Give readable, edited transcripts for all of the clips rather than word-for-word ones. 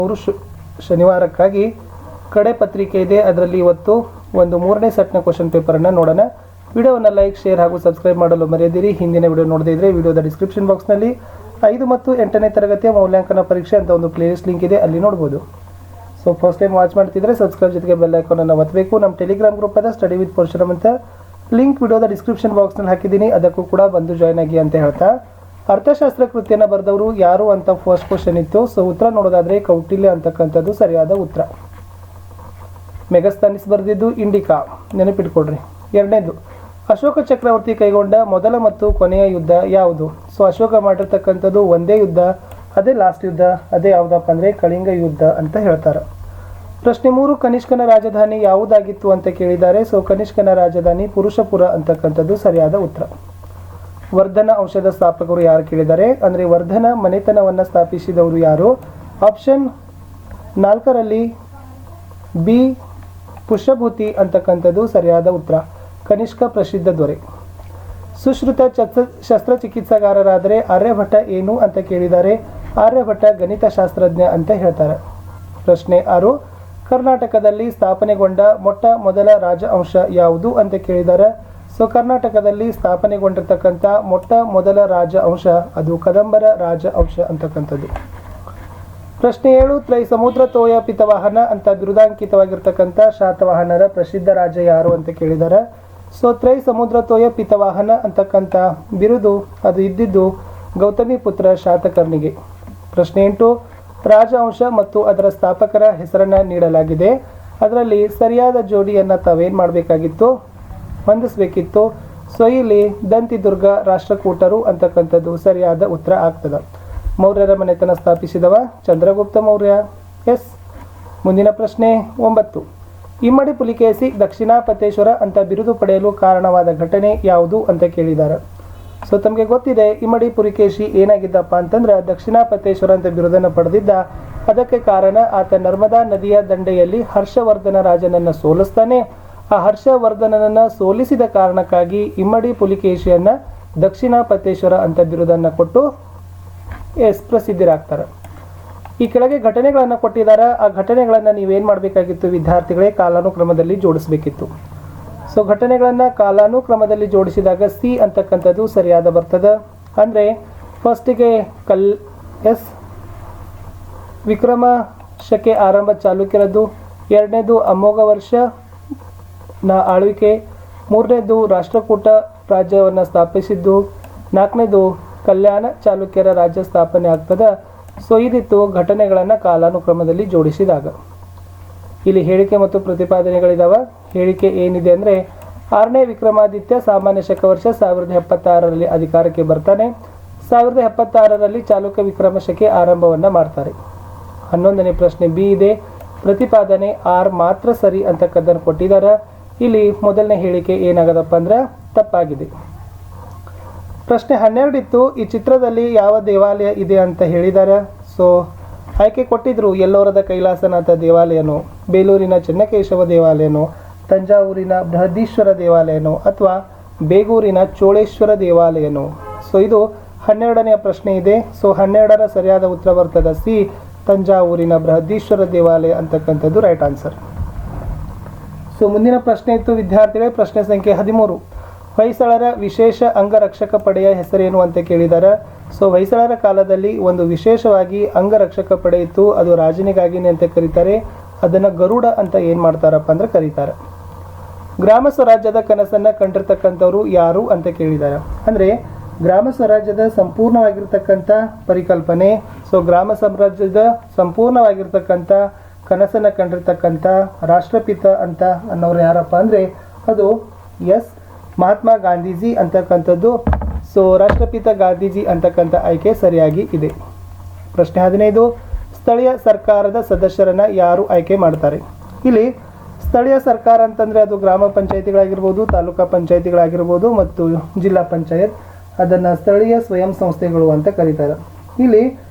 ಅವರು ಶನಿವಾರಕ್ಕಾಗಿ ಕಡೆ ಪತ್ರಿಕೆ ಇದೆ. ಅದರಲ್ಲಿ ಇವತ್ತು ಒಂದು 3ನೇ ಸೆಟ್ನ ಕ್ವಶನ್ ಪೇಪರನ್ನು ನೋಡೋಣ. ವಿಡಿಯೋವನ್ನು ಲೈಕ್, ಶೇರ್ ಹಾಗೂ ಸಬ್ಸ್ಕ್ರೈಬ್ ಮಾಡಲು ಮರೆಯದಿರಿ. ಹಿಂದಿನ ವಿಡಿಯೋ ನೋಡದೇ ಇದ್ದರೆ ವಿಡಿಯೋದ ಡಿಸ್ಕ್ರಿಪ್ಷನ್ ಬಾಕ್ಸ್ನಲ್ಲಿ 5 ಮತ್ತು 8ನೇ ತರಗತಿಯ ಮೌಲ್ಯಾಂಕನ ಪರೀಕ್ಷೆ ಅಂತ ಒಂದು ಪ್ಲೇಲಿಸ್ಟ್ ಲಿಂಕ್ ಇದೆ, ಅಲ್ಲಿ ನೋಡ್ಬೋದು. ಸೊ ಫಸ್ಟ್ ಟೈಮ್ ವಾಚ್ ಮಾಡ್ತಿದ್ರೆ ಸಬ್ಸ್ಕ್ರೈಬ್ ಜೊತೆಗೆ ಬೆಲ್ ಐಕಾನನ್ನು ಒತ್ತಬೇಕು. ನಮ್ಮ ಟೆಲಿಗ್ರಾಮ್ ಗ್ರೂಪ್ ಅದ ಸ್ಟಡಿ ವಿತ್ ಪರಶುರಾಮ್ ಅಂತ ಲಿಂಕ್ ವಿಡಿಯೋದ ಡಿಸ್ಕ್ರಿಪ್ಷನ್ ಬಾಕ್ಸ್ನಲ್ಲಿ ಹಾಕಿದ್ದೀನಿ, ಅದಕ್ಕೂ ಕೂಡ ಬಂದು ಜಾಯ್ನ್ ಆಗಿ ಅಂತ ಹೇಳ್ತಾ, ಅರ್ಥಶಾಸ್ತ್ರ ಕೃತಿಯನ್ನು ಬರೆದವರು ಯಾರು ಅಂತ ಫಸ್ಟ್ ಕ್ವಶನ್ ಇತ್ತು. ಸೊ ಉತ್ತರ ನೋಡೋದಾದ್ರೆ ಕೌಟಿಲ್ಯ ಅಂತಕ್ಕಂಥದ್ದು ಸರಿಯಾದ ಉತ್ತರ. ಮೆಗಸ್ತನಿಸ್ ಬರೆದಿದ್ದು ಇಂಡಿಕಾ, ನೆನಪಿಟ್ಕೊಡ್ರಿ. ಎರಡನೇದು, ಅಶೋಕ ಚಕ್ರವರ್ತಿ ಕೈಗೊಂಡ ಮೊದಲ ಮತ್ತು ಕೊನೆಯ ಯುದ್ಧ ಯಾವುದು? ಸೊ ಅಶೋಕ ಮಾಡಿರ್ತಕ್ಕಂಥದ್ದು ಒಂದೇ ಯುದ್ಧ, ಅದೇ ಲಾಸ್ಟ್ ಯುದ್ಧ. ಅದೇ ಯಾವುದಪ್ಪ ಅಂದರೆ ಕಳಿಂಗ ಯುದ್ಧ ಅಂತ ಹೇಳ್ತಾರೆ. ಪ್ರಶ್ನೆ 3, ಕನಿಷ್ಕನ ರಾಜಧಾನಿ ಯಾವುದಾಗಿತ್ತು ಅಂತ ಕೇಳಿದ್ದಾರೆ. ಸೊ ಕನಿಷ್ಕನ ರಾಜಧಾನಿ ಪುರುಷಪುರ ಅಂತಕ್ಕಂಥದ್ದು ಸರಿಯಾದ ಉತ್ತರ. ವರ್ಧನ ವಂಶದ ಸ್ಥಾಪಕರು ಯಾರು ಕೇಳಿದ್ದಾರೆ ಅಂದರೆ ವರ್ಧನ ಮನೆತನವನ್ನು ಸ್ಥಾಪಿಸಿದವರು ಯಾರು? ಆಪ್ಷನ್ 4ರಲ್ಲಿ ಬಿ ಪುಷ್ಯಭೂತಿ ಅಂತಕ್ಕಂಥದ್ದು ಸರಿಯಾದ ಉತ್ತರ. ಕನಿಷ್ಕ ಪ್ರಸಿದ್ಧ ದೊರೆ. ಸುಶ್ರುತ ಶಸ್ತ್ರಚಿಕಿತ್ಸಗಾರರಾದರೆ ಆರ್ಯಭಟ ಏನು ಅಂತ ಕೇಳಿದ್ದಾರೆ. ಆರ್ಯಭಟ ಗಣಿತಶಾಸ್ತ್ರಜ್ಞ ಅಂತ ಹೇಳ್ತಾರೆ. ಪ್ರಶ್ನೆ 6, ಕರ್ನಾಟಕದಲ್ಲಿ ಸ್ಥಾಪನೆಗೊಂಡ ಮೊಟ್ಟ ಮೊದಲ ರಾಜವಂಶ ಯಾವುದು ಅಂತ ಕೇಳಿದ್ದಾರೆ. ಸೊ ಕರ್ನಾಟಕದಲ್ಲಿ ಸ್ಥಾಪನೆಗೊಂಡಿರ್ತಕ್ಕಂಥ ಮೊಟ್ಟ ಮೊದಲ ರಾಜವಂಶ ಅದು ಕದಂಬರ ರಾಜವಂಶ ಅಂತಕ್ಕಂಥದ್ದು. ಪ್ರಶ್ನೆ 7, ತ್ರೈಸಮುದ್ರ ತೋಯ ಪಿತವಾಹನ ಅಂತ ಬಿರುದಾಂಕಿತವಾಗಿರ್ತಕ್ಕಂಥ ಶಾತವಾಹನರ ಪ್ರಸಿದ್ಧ ರಾಜ ಯಾರು ಅಂತ ಕೇಳಿದ್ದಾರೆ. ಸೊ ತ್ರೈಸಮುದ್ರ ತೋಯ ಪಿತವಾಹನ ಅಂತಕ್ಕಂಥ ಬಿರುದು ಅದು ಇದ್ದಿದ್ದು ಗೌತಮಿ ಪುತ್ರ ಶಾತಕರ್ಣಿಗೆ. ಪ್ರಶ್ನೆ 8, ರಾಜವಂಶ ಮತ್ತು ಅದರ ಸ್ಥಾಪಕರ ಹೆಸರನ್ನು ನೀಡಲಾಗಿದೆ. ಅದರಲ್ಲಿ ಸರಿಯಾದ ಜೋಡಿಯನ್ನು ತಾವೇನು ಮಾಡಬೇಕಾಗಿತ್ತು? ಹೊಂದಿಸಬೇಕಿತ್ತು. ಸೊ ಇಲ್ಲಿ ದಂತಿದುರ್ಗ ರಾಷ್ಟ್ರಕೂಟರು ಅಂತಕ್ಕಂಥದ್ದು ಸರಿಯಾದ ಉತ್ತರ ಆಗ್ತದೆ. ಮೌರ್ಯರ ಮನೆತನ ಸ್ಥಾಪಿಸಿದವ ಚಂದ್ರಗುಪ್ತ ಮೌರ್ಯ. ಎಸ್. ಮುಂದಿನ ಪ್ರಶ್ನೆ 9, ಇಮ್ಮಡಿ ಪುಲಿಕೇಸಿ ದಕ್ಷಿಣಾಪತೇಶ್ವರ ಅಂತ ಬಿರುದು ಪಡೆಯಲು ಕಾರಣವಾದ ಘಟನೆ ಯಾವುದು ಅಂತ ಕೇಳಿದ್ದಾರೆ. ಸೊ ತಮಗೆ ಗೊತ್ತಿದೆ ಇಮ್ಮಡಿ ಪುಲಿಕೇಶಿ ಏನಾಗಿದ್ದಪ್ಪ ಅಂತಂದ್ರೆ ದಕ್ಷಿಣಾಪತೇಶ್ವರ ಅಂತ ಬಿರುದನ್ನು ಪಡೆದಿದ್ದ. ಅದಕ್ಕೆ ಕಾರಣ ಆತ ನರ್ಮದಾ ನದಿಯ ದಂಡೆಯಲ್ಲಿ ಹರ್ಷವರ್ಧನ ರಾಜನನ್ನು ಸೋಲಿಸ್ತಾನೆ. ಆ ಹರ್ಷವರ್ಧನನನ್ನು ಸೋಲಿಸಿದ ಕಾರಣಕ್ಕಾಗಿ ಇಮ್ಮಡಿ ಪುಲಿಕೇಶಿಯನ್ನ ದಕ್ಷಿಣಾಪತೇಶ್ವರ ಅಂತ ಬಿರುದನ್ನು ಕೊಟ್ಟು ಪ್ರಸಿದ್ಧರಾಗ್ತಾರೆ. ಈ ಕೆಳಗೆ ಘಟನೆಗಳನ್ನು ಕೊಟ್ಟಿದ್ದಾರೆ. ಆ ಘಟನೆಗಳನ್ನು ನೀವೇನು ಮಾಡಬೇಕಾಗಿತ್ತು ವಿದ್ಯಾರ್ಥಿಗಳೇ? ಕಾಲಾನುಕ್ರಮದಲ್ಲಿ ಜೋಡಿಸಬೇಕಿತ್ತು. ಸೊ ಘಟನೆಗಳನ್ನು ಕಾಲಾನುಕ್ರಮದಲ್ಲಿ ಜೋಡಿಸಿದಾಗ ಸಿ ಅಂತಕ್ಕಂಥದ್ದು ಸರಿಯಾದ ಬರ್ತದೆ. ಅಂದರೆ ಫಸ್ಟಿಗೆ ವಿಕ್ರಮ ಶಕೆ ಆರಂಭ ಚಾಲುಕ್ಯರದ್ದು, ಎರಡನೇದು ಅಮೋಘ ವರ್ಷ ಆಳ್ವಿಕೆ, ಮೂರನೇದು ರಾಷ್ಟ್ರಕೂಟ ರಾಜ್ಯವನ್ನು ಸ್ಥಾಪಿಸಿದ್ದು, ನಾಲ್ಕನೇದು ಕಲ್ಯಾಣ ಚಾಲುಕ್ಯರ ರಾಜ್ಯ ಸ್ಥಾಪನೆ ಆಗ್ತದೆ. ಸೊ ಇದಿತ್ತು ಘಟನೆಗಳನ್ನು ಕಾಲಾನುಕ್ರಮದಲ್ಲಿ ಜೋಡಿಸಿದಾಗ. ಇಲ್ಲಿ ಹೇಳಿಕೆ ಮತ್ತು ಪ್ರತಿಪಾದನೆಗಳಿದಾವೆ. ಹೇಳಿಕೆ ಏನಿದೆ ಅಂದರೆ 6ನೇ ವಿಕ್ರಮಾದಿತ್ಯ ಸಾಮಾನ್ಯ ಶಕ ವರ್ಷ 1076ರಲ್ಲಿ ಅಧಿಕಾರಕ್ಕೆ ಬರ್ತಾನೆ. 1076ರಲ್ಲಿ ಚಾಲುಕ್ಯ ವಿಕ್ರಮ ಶಕೆ ಆರಂಭವನ್ನು ಮಾಡ್ತಾರೆ. 11ನೇ ಪ್ರಶ್ನೆ ಬಿ ಇದೆ. ಪ್ರತಿಪಾದನೆ ಆರ್ ಮಾತ್ರ ಸರಿ ಅಂತಕ್ಕದ್ದನ್ನು ಕೊಟ್ಟಿದ್ದಾರೆ. ಇಲ್ಲಿ ಮೊದಲನೇ ಹೇಳಿಕೆ ಏನಾಗದಪ್ಪ ಅಂದ್ರೆ ತಪ್ಪಾಗಿದೆ. ಪ್ರಶ್ನೆ 12 ಇತ್ತು. ಈ ಚಿತ್ರದಲ್ಲಿ ಯಾವ ದೇವಾಲಯ ಇದೆ ಅಂತ ಹೇಳಿದ್ದಾರೆ. ಸೊ ಆಯ್ಕೆ ಕೊಟ್ಟಿದ್ರು ಎಲ್ಲೋರದ ಕೈಲಾಸನಾಥ ದೇವಾಲಯನೋ, ಬೇಲೂರಿನ ಚೆನ್ನಕೇಶವ ದೇವಾಲಯನೋ, ತಂಜಾವೂರಿನ ಬೃಹದೀಶ್ವರ ದೇವಾಲಯನೋ ಅಥವಾ ಬೇಗೂರಿನ ಚೋಳೇಶ್ವರ ದೇವಾಲಯನೋ. ಸೊ ಇದು 12ನೇ ಪ್ರಶ್ನೆ ಇದೆ. ಸೊ 12ರ ಸರಿಯಾದ ಉತ್ತರ ಬರ್ತದೆ ಸಿ, ತಂಜಾವೂರಿನ ಬೃಹದೀಶ್ವರ ದೇವಾಲಯ ಅಂತಕ್ಕಂಥದ್ದು ರೈಟ್ ಆನ್ಸರ್. ಸೊ ಮುಂದಿನ ಪ್ರಶ್ನೆ ಇತ್ತು ವಿದ್ಯಾರ್ಥಿಗಳೇ. ಪ್ರಶ್ನೆ ಸಂಖ್ಯೆ 13, ಹೊಯ್ಸಳರ ವಿಶೇಷ ಅಂಗರಕ್ಷಕ ಪಡೆಯ ಹೆಸರೇನು ಅಂತ ಕೇಳಿದ್ದಾರೆ. ಸೊ ಹೊಯ್ಸಳರ ಕಾಲದಲ್ಲಿ ಒಂದು ವಿಶೇಷವಾಗಿ ಅಂಗರಕ್ಷಕ ಪಡೆ ಇತ್ತು. ಅದು ರಾಜನಿಗಾಗಿನೇ ಅಂತ ಕರೀತಾರೆ. ಅದನ್ನು ಗರುಡ ಅಂತ ಏನು ಮಾಡ್ತಾರಪ್ಪ ಅಂದ್ರೆ ಕರೀತಾರೆ. ಗ್ರಾಮ ಸ್ವರಾಜ್ಯದ ಕನಸನ್ನು ಕಂಡಿರ್ತಕ್ಕಂಥವ್ರು ಯಾರು ಅಂತ ಕೇಳಿದ್ದಾರೆ. ಅಂದರೆ ಗ್ರಾಮ ಸ್ವರಾಜ್ಯದ ಸಂಪೂರ್ಣವಾಗಿರ್ತಕ್ಕಂಥ ಪರಿಕಲ್ಪನೆ, ಸೊ ಗ್ರಾಮ ಸಾಮ್ರಾಜ್ಯದ ಸಂಪೂರ್ಣವಾಗಿರ್ತಕ್ಕಂಥ ಕನಸನ್ನು ಕಂಡಿರ್ತಕ್ಕಂಥ ರಾಷ್ಟ್ರಪಿತ ಅಂತ ಅನ್ನೋರು ಯಾರಪ್ಪ ಅಂದರೆ ಅದು ಮಹಾತ್ಮ ಗಾಂಧೀಜಿ ಅಂತಕ್ಕಂಥದ್ದು. ಸೊ ರಾಷ್ಟ್ರಪಿತ ಗಾಂಧೀಜಿ ಅಂತಕ್ಕಂಥ ಆಯ್ಕೆ ಸರಿಯಾಗಿ ಇದೆ. ಪ್ರಶ್ನೆ 15, ಸ್ಥಳೀಯ ಸರ್ಕಾರದ ಸದಸ್ಯರನ್ನು ಯಾರು ಆಯ್ಕೆ ಮಾಡ್ತಾರೆ? ಇಲ್ಲಿ ಸ್ಥಳೀಯ ಸರ್ಕಾರ ಅಂತಂದರೆ ಅದು ಗ್ರಾಮ ಪಂಚಾಯಿತಿಗಳಾಗಿರ್ಬೋದು, ತಾಲೂಕಾ ಪಂಚಾಯಿತಿಗಳಾಗಿರ್ಬೋದು ಮತ್ತು ಜಿಲ್ಲಾ ಪಂಚಾಯತ್, ಅದನ್ನು ಸ್ಥಳೀಯ ಸ್ವಯಂ ಸಂಸ್ಥೆಗಳು ಅಂತ ಕರೀತಾರೆ. ಇಲ್ಲಿ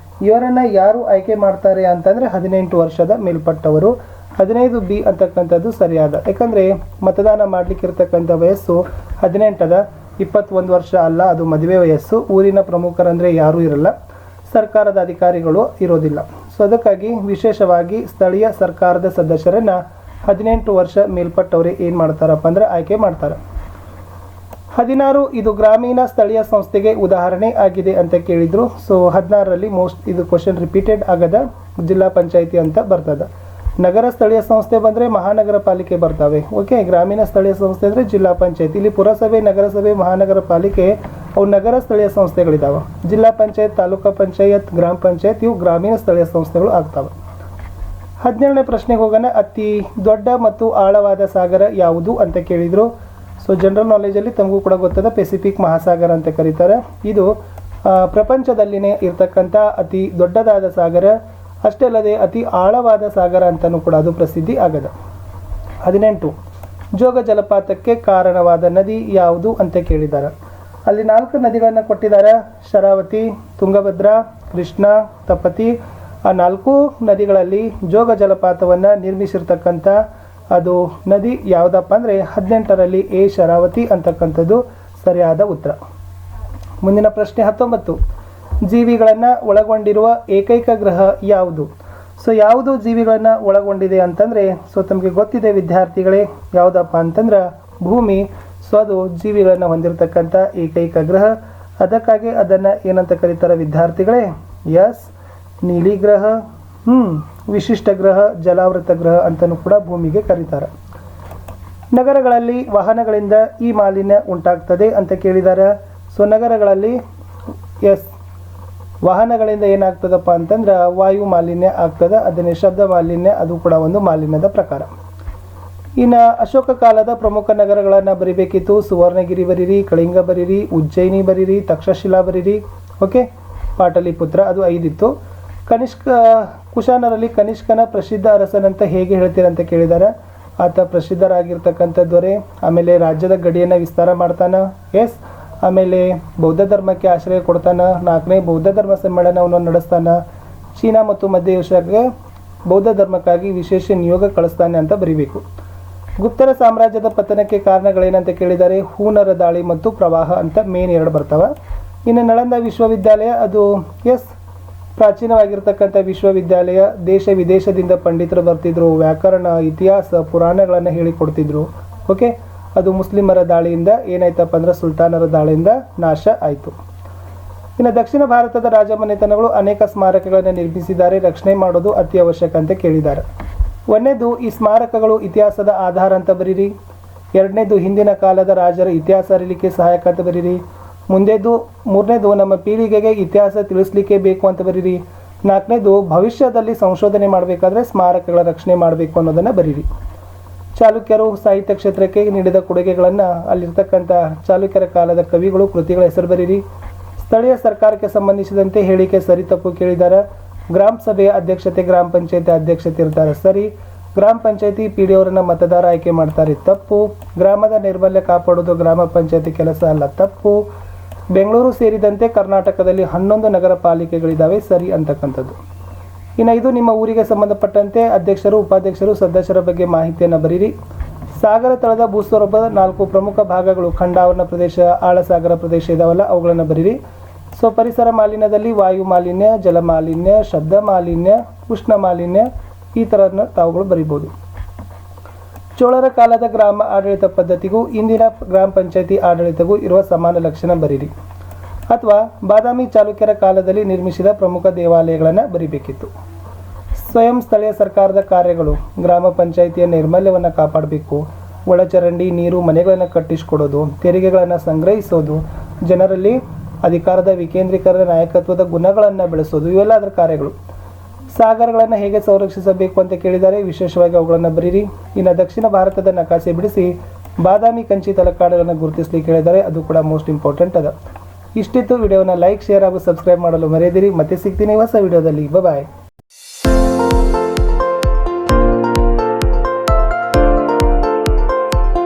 ಇವರನ್ನು ಯಾರು ಆಯ್ಕೆ ಮಾಡ್ತಾರೆ ಅಂತಂದರೆ 18 ವರ್ಷದ ಮೇಲ್ಪಟ್ಟವರು. 15 ಬಿ ಅಂತಕ್ಕಂಥದ್ದು ಸರಿಯಾದ. ಯಾಕಂದರೆ ಮತದಾನ ಮಾಡಲಿಕ್ಕಿರ್ತಕ್ಕಂಥ ವಯಸ್ಸು 18 ಅದ, 21 ವರ್ಷ ಅಲ್ಲ, ಅದು ಮದುವೆ ವಯಸ್ಸು. ಊರಿನ ಪ್ರಮುಖರಂದರೆ ಯಾರೂ ಇರಲ್ಲ, ಸರ್ಕಾರದ ಅಧಿಕಾರಿಗಳು ಇರೋದಿಲ್ಲ. ಸೊ ಅದಕ್ಕಾಗಿ ವಿಶೇಷವಾಗಿ ಸ್ಥಳೀಯ ಸರ್ಕಾರದ ಸದಸ್ಯರನ್ನು 18 ವರ್ಷ ಮೇಲ್ಪಟ್ಟವರೇ ಏನು ಮಾಡ್ತಾರಪ್ಪ ಅಂದ್ರೆ ಆಯ್ಕೆ ಮಾಡ್ತಾರೆ. 16 ಇದು ಗ್ರಾಮೀಣ ಸ್ಥಳೀಯ ಸಂಸ್ಥೆಗೆ ಉದಾಹರಣೆ ಆಗಿದೆ ಅಂತ ಕೇಳಿದ್ರು. ಸೊ 16ರಲ್ಲಿ ಇದು ಕ್ವಶನ್ ರಿಪೀಟೆಡ್ ಆಗದ ಜಿಲ್ಲಾ ಪಂಚಾಯಿತಿ ಅಂತ ಬರ್ತದೆ. ನಗರ ಸ್ಥಳೀಯ ಸಂಸ್ಥೆ ಬಂದರೆ ಮಹಾನಗರ ಪಾಲಿಕೆ ಬರ್ತವೆ. ಓಕೆ, ಗ್ರಾಮೀಣ ಸ್ಥಳೀಯ ಸಂಸ್ಥೆ ಅಂದರೆ ಜಿಲ್ಲಾ ಪಂಚಾಯತ್. ಇಲ್ಲಿ ಪುರಸಭೆ, ನಗರಸಭೆ, ಮಹಾನಗರ ಪಾಲಿಕೆ ಅವು ನಗರ ಸ್ಥಳೀಯ ಸಂಸ್ಥೆಗಳಿದ್ದಾವೆ. ಜಿಲ್ಲಾ ಪಂಚಾಯತ್, ತಾಲೂಕಾ ಪಂಚಾಯತ್, ಗ್ರಾಮ ಪಂಚಾಯತ್ ಇವು ಗ್ರಾಮೀಣ ಸ್ಥಳೀಯ ಸಂಸ್ಥೆಗಳು ಆಗ್ತವೆ. 17ನೇ ಪ್ರಶ್ನೆಗೆ ಹೋಗೋಣ. ಅತಿ ದೊಡ್ಡ ಮತ್ತು ಆಳವಾದ ಸಾಗರ ಯಾವುದು ಅಂತ ಕೇಳಿದರು. ಸೊ ಜನರಲ್ ನಾಲೆಜಲ್ಲಿ ತಮಗೂ ಕೂಡ ಗೊತ್ತದ, ಪೆಸಿಫಿಕ್ ಮಹಾಸಾಗರ ಅಂತ ಕರೀತಾರೆ. ಇದು ಪ್ರಪಂಚದಲ್ಲಿನೇ ಇರ್ತಕ್ಕಂಥ ಅತಿ ದೊಡ್ಡದಾದ ಸಾಗರ, ಅಷ್ಟೇ ಅಲ್ಲದೆ ಅತಿ ಆಳವಾದ ಸಾಗರ ಅಂತಲೂ ಕೂಡ ಅದು ಪ್ರಸಿದ್ಧಿ ಆಗದ. 18 ಜೋಗ ಜಲಪಾತಕ್ಕೆ ಕಾರಣವಾದ ನದಿ ಯಾವುದು ಅಂತ ಕೇಳಿದ್ದಾರೆ. ಅಲ್ಲಿ 4 ನದಿಗಳನ್ನು ಕೊಟ್ಟಿದ್ದಾರೆ. ಶರಾವತಿ, ತುಂಗಭದ್ರಾ, ಕೃಷ್ಣ, ತಪತಿ. ಆ 4 ನದಿಗಳಲ್ಲಿ ಜೋಗ ಜಲಪಾತವನ್ನು ನಿರ್ಮಿಸಿರ್ತಕ್ಕಂಥ ಅದು ನದಿ ಯಾವುದಪ್ಪ ಅಂದರೆ 18ರಲ್ಲಿ ಎ ಶರಾವತಿ ಅಂತಕ್ಕಂಥದ್ದು ಸರಿಯಾದ ಉತ್ತರ. ಮುಂದಿನ ಪ್ರಶ್ನೆ 19 ಜೀವಿಗಳನ್ನು ಒಳಗೊಂಡಿರುವ ಏಕೈಕ ಗ್ರಹ ಯಾವುದು? ಸೊ ಯಾವುದು ಜೀವಿಗಳನ್ನು ಒಳಗೊಂಡಿದೆ ಅಂತಂದರೆ, ಸೊ ತಮಗೆ ಗೊತ್ತಿದೆ ವಿದ್ಯಾರ್ಥಿಗಳೇ, ಯಾವುದಪ್ಪ ಅಂತಂದ್ರೆ ಭೂಮಿ. ಸೊ ಅದು ಜೀವಿಗಳನ್ನು ಹೊಂದಿರತಕ್ಕಂಥ ಏಕೈಕ ಗ್ರಹ. ಅದಕ್ಕಾಗಿ ಅದನ್ನು ಏನಂತ ಕರೀತಾರೆ ವಿದ್ಯಾರ್ಥಿಗಳೇ? ಎಸ್, ನೀಲಿ ಗ್ರಹ, ವಿಶಿಷ್ಟ ಗ್ರಹ, ಜಲಾವೃತ ಗ್ರಹ ಅಂತಲೂ ಕೂಡ ಭೂಮಿಗೆ ಕರೀತಾರೆ. ನಗರಗಳಲ್ಲಿ ವಾಹನಗಳಿಂದ ಈ ಮಾಲಿನ್ಯ ಉಂಟಾಗ್ತದೆ ಅಂತ ಕೇಳಿದ್ದಾರೆ. ಸೊ ನಗರಗಳಲ್ಲಿ ಎಸ್, ವಾಹನಗಳಿಂದ ಏನಾಗ್ತದಪ್ಪ ಅಂತಂದ್ರೆ ವಾಯು ಮಾಲಿನ್ಯ ಆಗ್ತದೆ. ಅದನ್ನೇ ಶಬ್ದ ಮಾಲಿನ್ಯ, ಅದು ಕೂಡ ಒಂದು ಮಾಲಿನ್ಯದ ಪ್ರಕಾರ. ಇನ್ನು ಅಶೋಕ ಕಾಲದ ಪ್ರಮುಖ ನಗರಗಳನ್ನು ಬರಿಬೇಕಿತ್ತು. ಸುವರ್ಣಗಿರಿ ಬರೀರಿ, ಕಳಿಂಗ ಬರೀರಿ, ಉಜ್ಜಯಿನಿ ಬರೀರಿ, ತಕ್ಷಶಿಲಾ ಬರೀರಿ. ಓಕೆ, ಪಾಟಲಿಪುತ್ರ ಅದು 5 ಇತ್ತು. ಕುಶಾನರಲ್ಲಿ ಕನಿಷ್ಕನ ಪ್ರಸಿದ್ಧ ಅರಸನಂತ ಹೇಗೆ ಹೇಳ್ತೀರಂತ ಕೇಳಿದ್ದಾರೆ. ಆತ ಪ್ರಸಿದ್ಧರಾಗಿರ್ತಕ್ಕಂಥ ದೊರೆ. ಆಮೇಲೆ ರಾಜ್ಯದ ಗಡಿಯನ್ನು ವಿಸ್ತಾರ ಮಾಡ್ತಾನೆ. ಎಸ್, ಆಮೇಲೆ ಬೌದ್ಧ ಧರ್ಮಕ್ಕೆ ಆಶ್ರಯ ಕೊಡ್ತಾನೆ. 4ನೇ ಬೌದ್ಧ ಧರ್ಮ ಸಮ್ಮೇಳನವನ್ನು ನಡೆಸ್ತಾನೆ. ಚೀನಾ ಮತ್ತು ಮಧ್ಯ ಏಷ್ಯಾಗೆ ಬೌದ್ಧ ಧರ್ಮಕ್ಕಾಗಿ ವಿಶೇಷ ನಿಯೋಗ ಕಳಿಸ್ತಾನೆ ಅಂತ ಬರೀಬೇಕು. ಗುಪ್ತರ ಸಾಮ್ರಾಜ್ಯದ ಪತನಕ್ಕೆ ಕಾರಣಗಳೇನಂತ ಕೇಳಿದ್ದಾರೆ. ಹೂನರ ದಾಳಿ ಮತ್ತು ಪ್ರವಾಹ ಅಂತ ಮೇನ್ 2 ಬರ್ತವೆ. ಇನ್ನು ನಳಂದ ವಿಶ್ವವಿದ್ಯಾಲಯ ಅದು ಎಸ್, ಪ್ರಾಚೀನವಾಗಿರ್ತಕ್ಕಂಥ ವಿಶ್ವವಿದ್ಯಾಲಯ. ದೇಶ ವಿದೇಶದಿಂದ ಪಂಡಿತರು ಬರ್ತಿದ್ರು, ವ್ಯಾಕರಣ, ಇತಿಹಾಸ, ಪುರಾಣಗಳನ್ನು ಹೇಳಿಕೊಡ್ತಿದ್ರು. ಓಕೆ, ಅದು ಮುಸ್ಲಿಮರ ದಾಳಿಯಿಂದ ಏನಾಯ್ತಪ್ಪ ಅಂದ್ರೆ ಸುಲ್ತಾನರ ದಾಳಿಯಿಂದ ನಾಶ ಆಯಿತು. ಇನ್ನು ದಕ್ಷಿಣ ಭಾರತದ ರಾಜಮನೆತನಗಳು ಅನೇಕ ಸ್ಮಾರಕಗಳನ್ನು ನಿರ್ಮಿಸಿದ್ದಾರೆ. ರಕ್ಷಣೆ ಮಾಡೋದು ಅತಿ ಅವಶ್ಯಕ ಅಂತ ಕೇಳಿದ್ದಾರೆ. 1ನೇದು ಈ ಸ್ಮಾರಕಗಳು ಇತಿಹಾಸದ ಆಧಾರ ಅಂತ ಬರೀರಿ. 2ನೇದು ಹಿಂದಿನ ಕಾಲದ ರಾಜರ ಇತಿಹಾಸ ಅರಿಲಿಕ್ಕೆ ಸಹಾಯಕ ಅಂತ ಬರೀರಿ. 3ನೇದು ನಮ್ಮ ಪೀಳಿಗೆಗೆ ಇತಿಹಾಸ ತಿಳಿಸ್ಲಿಕ್ಕೆ ಬೇಕು ಅಂತ ಬರೀರಿ. 4ನೇದು ಭವಿಷ್ಯದಲ್ಲಿ ಸಂಶೋಧನೆ ಮಾಡಬೇಕಾದ್ರೆ ಸ್ಮಾರಕಗಳ ರಕ್ಷಣೆ ಮಾಡಬೇಕು ಅನ್ನೋದನ್ನು ಬರೀರಿ. ಚಾಲುಕ್ಯರು ಸಾಹಿತ್ಯ ಕ್ಷೇತ್ರಕ್ಕೆ ನೀಡಿದ ಕೊಡುಗೆಗಳನ್ನು, ಅಲ್ಲಿರ್ತಕ್ಕಂಥ ಚಾಲುಕ್ಯರ ಕಾಲದ ಕವಿಗಳು, ಕೃತಿಗಳ ಹೆಸರು ಬರೀರಿ. ಸ್ಥಳೀಯ ಸರ್ಕಾರಕ್ಕೆ ಸಂಬಂಧಿಸಿದಂತೆ ಹೇಳಿಕೆ ಸರಿ ತಪ್ಪು ಕೇಳಿದ್ದಾರೆ. ಗ್ರಾಮ ಸಭೆಯ ಅಧ್ಯಕ್ಷತೆ ಗ್ರಾಮ ಪಂಚಾಯತಿ ಅಧ್ಯಕ್ಷತೆ ಇರ್ತಾರೆ, ಸರಿ. ಗ್ರಾಮ ಪಂಚಾಯತಿ ಪಿ.ಡಿ. ಅವರನ್ನು ಮತದಾರ ಆಯ್ಕೆ ಮಾಡ್ತಾರೆ, ತಪ್ಪು. ಗ್ರಾಮದ ನೈರ್ಮಲ್ಯ ಕಾಪಾಡೋದು ಗ್ರಾಮ ಪಂಚಾಯತಿ ಕೆಲಸ ಅಲ್ಲ, ತಪ್ಪು. ಬೆಂಗಳೂರು ಸೇರಿದಂತೆ ಕರ್ನಾಟಕದಲ್ಲಿ 11 ನಗರ ಪಾಲಿಕೆಗಳಿದ್ದಾವೆ, ಸರಿ ಅಂತಕ್ಕಂಥದ್ದು. ಇನ್ನು ಇದು ನಿಮ್ಮ ಊರಿಗೆ ಸಂಬಂಧಪಟ್ಟಂತೆ ಅಧ್ಯಕ್ಷರು, ಉಪಾಧ್ಯಕ್ಷರು, ಸದಸ್ಯರ ಬಗ್ಗೆ ಮಾಹಿತಿಯನ್ನು ಬರೀರಿ. ಸಾಗರ ತಳದ ಭೂಸ್ವರೂಪದ 4 ಪ್ರಮುಖ ಭಾಗಗಳು, ಖಂಡಾವರಣ ಪ್ರದೇಶ, ಆಳಸಾಗರ ಪ್ರದೇಶ ಇದಾವಲ್ಲ, ಅವುಗಳನ್ನು ಬರೀರಿ. ಸೊ ಪರಿಸರ ಮಾಲಿನ್ಯದಲ್ಲಿ ವಾಯು ಮಾಲಿನ್ಯ, ಜಲ ಮಾಲಿನ್ಯ, ಶಬ್ದ ಮಾಲಿನ್ಯ, ಉಷ್ಣ ಮಾಲಿನ್ಯ, ಈ ಥರನ ತಾವುಗಳು ಬರಿಬೋದು. ಚೋಳರ ಕಾಲದ ಗ್ರಾಮ ಆಡಳಿತ ಪದ್ಧತಿಗೂ ಇಂದಿನ ಗ್ರಾಮ ಪಂಚಾಯತಿ ಆಡಳಿತಗೂ ಇರುವ ಸಮಾನ ಲಕ್ಷಣ ಬರೀರಿ. ಅಥವಾ ಬಾದಾಮಿ ಚಾಲುಕ್ಯರ ಕಾಲದಲ್ಲಿ ನಿರ್ಮಿಸಿದ ಪ್ರಮುಖ ದೇವಾಲಯಗಳನ್ನು ಬರಿಬೇಕಿತ್ತು. ಸ್ವಯಂ ಸ್ಥಳೀಯ ಸರ್ಕಾರದ ಕಾರ್ಯಗಳು, ಗ್ರಾಮ ಪಂಚಾಯಿತಿಯ ನೈರ್ಮಲ್ಯವನ್ನು ಕಾಪಾಡಬೇಕು, ಒಳಚರಂಡಿ, ನೀರು, ಮನೆಗಳನ್ನು ಕಟ್ಟಿಸಿಕೊಡೋದು, ತೆರಿಗೆಗಳನ್ನು ಸಂಗ್ರಹಿಸೋದು, ಜನರಲ್ಲಿ ಅಧಿಕಾರದ ವಿಕೇಂದ್ರೀಕರಣ, ನಾಯಕತ್ವದ ಗುಣಗಳನ್ನು ಬೆಳೆಸೋದು, ಇವೆಲ್ಲ ಅದರ ಕಾರ್ಯಗಳು. ಸಾಗರಗಳನ್ನು ಹೇಗೆ ಸಂರಕ್ಷಿಸಬೇಕು ಅಂತ ಕೇಳಿದ್ದಾರೆ, ವಿಶೇಷವಾಗಿ ಅವುಗಳನ್ನು ಬರೀರಿ. ಇನ್ನು ದಕ್ಷಿಣ ಭಾರತದ ನಕಾಶೆ ಬಿಡಿಸಿ ಬಾದಾಮಿ ಕಂಚಿ ತಲಕಾಡುಗಳನ್ನು ಗುರುತಿಸಲಿಕ್ಕೆ ಹೇಳಿದ್ದಾರೆ, ಅದು ಕೂಡ ಮೋಸ್ಟ್ ಇಂಪಾರ್ಟೆಂಟ್ ಅದ. ಇಷ್ಟಿತ್ತು ವಿಡಿಯೋನ ಲೈಕ್, ಶೇರ್ ಹಾಗೂ ಸಬ್ಸ್ಕ್ರೈಬ್ ಮಾಡಲು ಮರೆಯದಿರಿ. ಮತ್ತೆ ಸಿಗ್ತೀನಿ ಹೊಸ ವಿಡಿಯೋದಲ್ಲಿ. ಬಾಯ್.